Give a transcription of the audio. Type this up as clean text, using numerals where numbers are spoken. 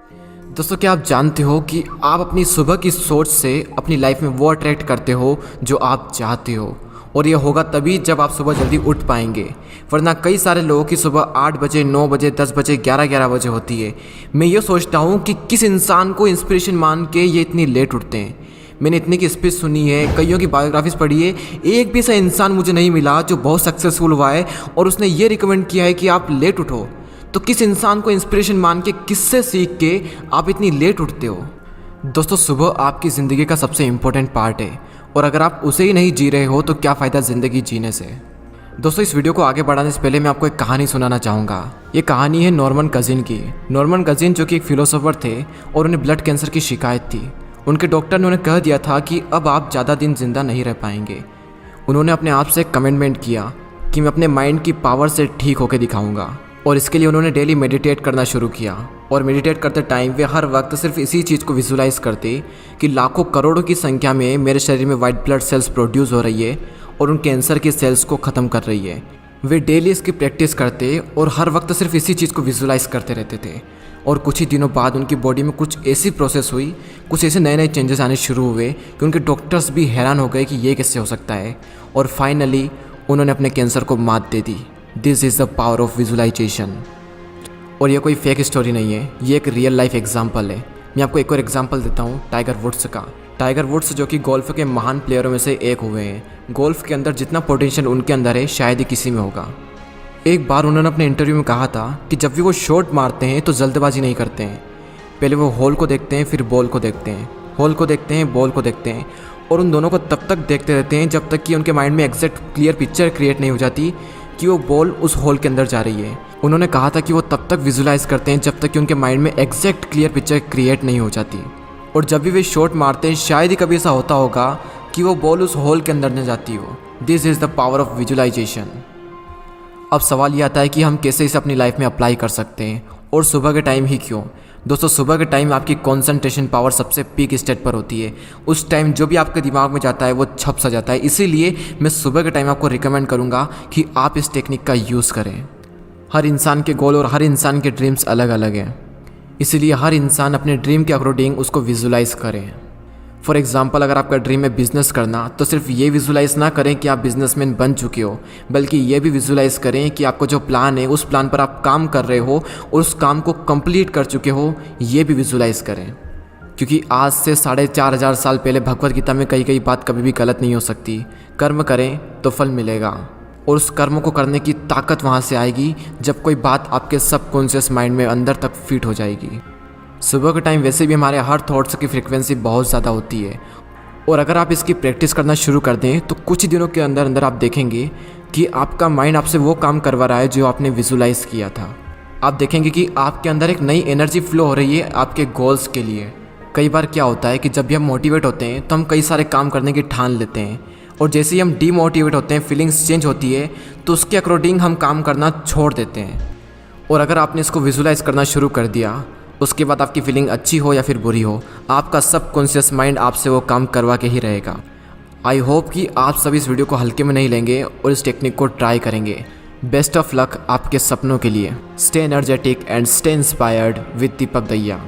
दोस्तों, क्या आप जानते हो कि आप अपनी सुबह की सोच से अपनी लाइफ में वो अट्रैक्ट करते हो जो आप चाहते हो। और ये होगा तभी जब आप सुबह जल्दी उठ पाएंगे, वरना कई सारे लोगों की सुबह 8 बजे, 9 बजे, 10 बजे, 11 बजे होती है। मैं ये सोचता हूँ कि किस इंसान को इंस्पिरेशन मान के ये इतनी लेट उठते हैं। मैंने इतने की स्पीच सुनी है, कईयों की बायोग्राफीज पढ़ी है, एक भी ऐसा इंसान मुझे नहीं मिला जो बहुत सक्सेसफुल हुआ है और उसने ये रिकमेंड किया है कि आप लेट उठो। तो किस इंसान को इंस्पिरेशन मान के, किससे सीख के आप इतनी लेट उठते हो? दोस्तों, सुबह आपकी ज़िंदगी का सबसे इम्पोर्टेंट पार्ट है और अगर आप उसे ही नहीं जी रहे हो तो क्या फ़ायदा ज़िंदगी जीने से। दोस्तों, इस वीडियो को आगे बढ़ाने से पहले मैं आपको एक कहानी सुनाना चाहूँगा। ये कहानी है नॉर्मन कजिन की। नॉर्मन कजिन जो कि एक फिलोसोफर थे और उन्हें ब्लड कैंसर की शिकायत थी। उनके डॉक्टर ने उन्हें कह दिया था कि अब आप ज़्यादा दिन जिंदा नहीं रह पाएंगे। उन्होंने अपने आप से कमिटमेंट किया कि मैं अपने माइंड की पावर से ठीक होकर दिखाऊंगा और इसके लिए उन्होंने डेली मेडिटेट करना शुरू किया। और मेडिटेट करते टाइम वे हर वक्त सिर्फ इसी चीज़ को विजुलाइज करते कि लाखों करोड़ों की संख्या में मेरे शरीर में वाइट ब्लड सेल्स प्रोड्यूस हो रही है और उन कैंसर की सेल्स को ख़त्म कर रही है। वे डेली इसकी प्रैक्टिस करते और हर वक्त सिर्फ इसी चीज़ को विजुलाइज करते रहते थे। और कुछ ही दिनों बाद उनकी बॉडी में कुछ ऐसी प्रोसेस हुई, कुछ ऐसे नए नए चेंजेस आने शुरू हुए कि उनके डॉक्टर्स भी हैरान हो गए कि ये कैसे हो सकता है। और फाइनली उन्होंने अपने कैंसर को मात दे दी। This is the power of visualisation. और ये कोई फेक स्टोरी नहीं है, ये एक रियल लाइफ एग्जाम्पल है। मैं आपको एक और एग्जाम्पल देता हूँ टाइगर वुड्स का। टाइगर वुड्स जो कि गोल्फ के महान प्लेयरों में से एक हुए हैं। गोल्फ के अंदर जितना पोटेंशियल उनके अंदर है शायद ही किसी में होगा। एक बार उन्होंने अपने इंटरव्यू में कहा था कि जब भी वो शॉट मारते हैं तो जल्दबाजी नहीं करते हैं। पहले वो होल को देखते हैं, फिर बॉल को देखते हैं, होल को देखते हैं, बॉल को देखते हैं और उन दोनों को तब तक देखते रहते हैं जब तक कि उनके माइंड में एग्जैक्ट क्लियर पिक्चर क्रिएट नहीं हो जाती कि वो बॉल उस होल के अंदर जा रही है। उन्होंने कहा था कि वो तब तक विजुलाइज करते हैं जब तक कि उनके माइंड में एग्जैक्ट क्लियर पिक्चर क्रिएट नहीं हो जाती। और जब भी वे शॉट मारते हैं शायद ही कभी ऐसा होता होगा कि वो बॉल उस होल के अंदर न जाती हो। This is the power of visualisation. अब सवाल ये आता है कि हम कैसे इसे अपनी लाइफ में अप्लाई कर सकते हैं और सुबह के टाइम ही क्यों? दोस्तों, सुबह के टाइम आपकी कंसंट्रेशन पावर सबसे पीक स्टेट पर होती है। उस टाइम जो भी आपके दिमाग में जाता है वो छप सा जाता है। इसीलिए मैं सुबह के टाइम आपको रिकमेंड करूँगा कि आप इस टेक्निक का यूज़ करें। हर इंसान के गोल और हर इंसान के ड्रीम्स अलग अलग हैं, इसीलिए हर इंसान अपने ड्रीम के अकॉर्डिंग उसको विजुलाइज करें। फॉर एग्जाम्पल, अगर आपका ड्रीम है बिज़नेस करना तो सिर्फ ये विजुलाइज ना करें कि आप बिजनेसमैन बन चुके हो, बल्कि ये भी विजुलाइज करें कि आपका जो प्लान है उस प्लान पर आप काम कर रहे हो और उस काम को कंप्लीट कर चुके हो। ये भी विजुलाइज करें, क्योंकि आज से 4500 साल पहले भगवत गीता में कई बात कभी भी गलत नहीं हो सकती। कर्म करें तो फल मिलेगा और उस कर्म को करने की ताकत वहाँ से आएगी जब कोई बात आपके सबकॉन्शियस माइंड में अंदर तक फिट हो जाएगी। सुबह के टाइम वैसे भी हमारे हर थॉट्स की फ्रीक्वेंसी बहुत ज़्यादा होती है और अगर आप इसकी प्रैक्टिस करना शुरू कर दें तो कुछ ही दिनों के अंदर अंदर आप देखेंगे कि आपका माइंड आपसे वो काम करवा रहा है जो आपने विजुलाइज किया था। आप देखेंगे कि आपके अंदर एक नई एनर्जी फ्लो हो रही है आपके गोल्स के लिए। कई बार क्या होता है कि जब भी हम मोटिवेट होते हैं तो हम कई सारे काम करने की ठान लेते हैं और जैसे ही हम डीमोटिवेट होते हैं, फीलिंग्स चेंज होती है तो उसके अकॉर्डिंग हम काम करना छोड़ देते हैं। और अगर आपने इसको विजुलाइज करना शुरू कर दिया, उसके बाद आपकी फीलिंग अच्छी हो या फिर बुरी हो, आपका सबकॉन्शियस माइंड आपसे वो काम करवा के ही रहेगा। आई होप कि आप सभी इस वीडियो को हल्के में नहीं लेंगे और इस टेक्निक को ट्राई करेंगे। बेस्ट ऑफ लक आपके सपनों के लिए। Stay energetic and stay inspired with Deepak Dahiya.